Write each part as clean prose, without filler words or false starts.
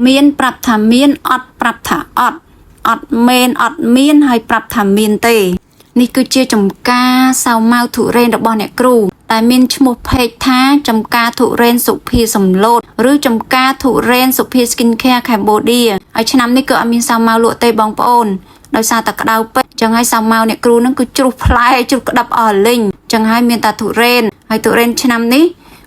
miên prap thả miên ọt prap thả ọt ọt men ọt miên hay prap thả miên tê ní cứ chia chấm ca sao mau thủ ren đọc bọn nè cừu tại miên một phê thá chấm ca thủ ren sụp phi sầm lột rứ chấm ca thủ ren sụp phi skin care Cambodia ở trên năm ní cứ miên sao mau lụa tây bong ônដោយសារតែក្តៅពេកចឹងហើយសាម៉ៅអ្នកគ្រូនឹងគឺជ្រុះផ្លែជ្រុះក្តាប់អស់លីងចឹងហើយមានតាទុរេនហើយទុរេនឆ្នាំនេះ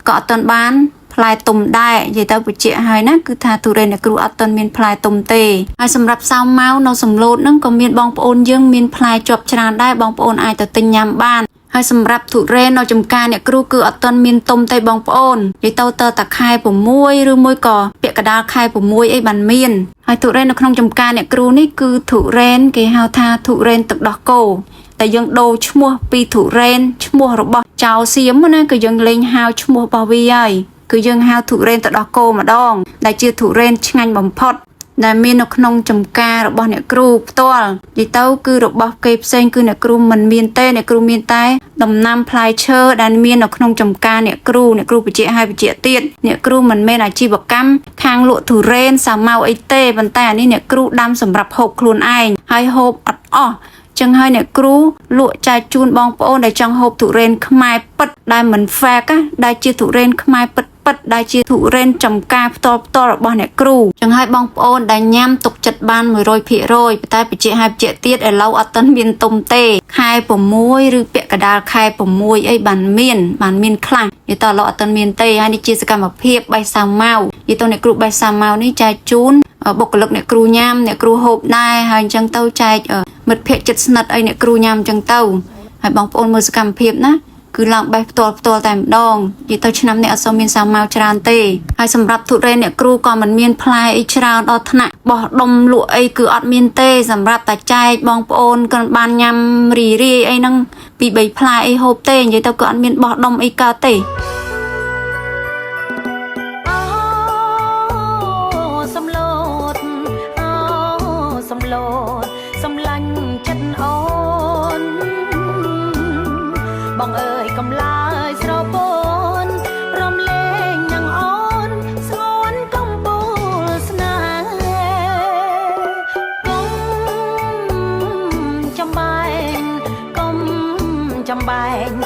ក៏អត់ទាន់បានផ្លែទុំដែរនិយាយទៅបច្ចៈហើយណាគឺថាទុរេនអ្នកគ្រូអត់ទាន់មានផ្លែទុំទេហើយសម្រាប់សាម៉ៅនៅសំឡូតនឹងក៏មានបងប្អូនយើងមានផ្លែជាប់ច្រើនដែរបងប្អូនអាចទៅទិញញ៉ាំបានហើយសម្រាប់ទុរេននៅចំការអ្នកគ្រូគឺអត់ទាន់មានទុំទេបងប្អូននិយាយទៅតែខែ6ឬមួយក៏ពាក់កណ្ដាលខែ6អីបានមានហើយទុរេននៅក្នុងចំការអ្នកគ្រូនេះគឺទុរេនគេហៅថាទុរេនទឹកដោះគោតែយើងដូរឈ្មោះពីទុរេនឈ្មោះរបស់ចៅសៀមណាគឺយើងលេងហៅឈ្មោះរបស់វាហើយគឺយើងហៅទុរេនទឹកដោះគោម្ដងដែលជាទុរេនឆ្ងាញ់បំផុតដែលមាននៅក្នុងចំការរបស់អ្នកគ្រូផ្ទាល់និយាយទៅគឺរបស់គេផ្សេងគឺអ្នកគ្រូមិនមានទេអ្នកគ្រូមានតែដំណាំផ្លែឈើដែលមាននៅក្នុងចំការអ្នកគ្រូបច្ចៈហើយបច្ចៈទៀតអ្នកគ្រូមិនមែនអាជីវកម្មខាងលក់ទុរេនសាម៉ៅអីទេប៉ុន្តែអានេះអ្នកគ្រូដាំសម្រាប់ហូបខ្លួនឯងហើយហូបអត់អស់ចឹងហើយអ្នកគ្រូលក់ចែកជូនបងប្អូនដែលចង់ហូបទុរេនខ្មែរពិតដែលមិន fake ដែលជាទុរេនខ្មែរពិតដែលជាទុរេនចំការផ្ទាល់របស់អ្នកគ្រូចឹងហើយបងប្អូនដែលញ៉ាំទុកចិត្តបាន 100% ប៉ុន្តែបច្ចៈហើយបច្ចៈទៀតឥឡូវអត់ទាន់មានទុំទេខែ6ឬពាក់កណ្ដាលខែ6អីបានមានខ្លះនិយាយតឥឡូវអត់ទាន់មានទេហើយនេះជាសកម្មភាពបៃសាម៉ៅនិយាយតអ្នកគ្រូបៃសាម៉ៅនេះចែកជូនបុគ្គលិកអ្នកគ្រូញ៉ាំអ្នកគ្រូហូបដែរហើយអញ្ចឹងទៅចែកមិត្តភ័ក្តិជិតស្និទ្ធអីអ្នកគ្រូញ៉ាំអញ្ចឹងទៅហើយបងប្អូនមើលសកម្មភាពណាគឺឡើងបេះផ្ទាល់តែម្ដងនិយាយទៅឆ្នាំនេះអត់សូវមានសាម៉ៅច្រើនទេហើយសម្រាប់ទុរេនអ្នកគ្រូក៏មិនមានផ្លែអីច្រើនដល់ថ្នាក់បោះដុំលក់អីគឺអត់មានទេសម្រាប់តែចែកបងប្អូនក៏បានញ៉ាំរីរាយអីហ្នឹងពី3ផ្លែអីហូបទេនិយាយទៅក៏អត់មានបោះដុំអីកើតទេសំឡាញ់ចិត្តអូនបងអើយកំឡើយស្រពនរំលែងនឹងអូនស្ងួនកំពូលស្នេហ៍កុំចំបែង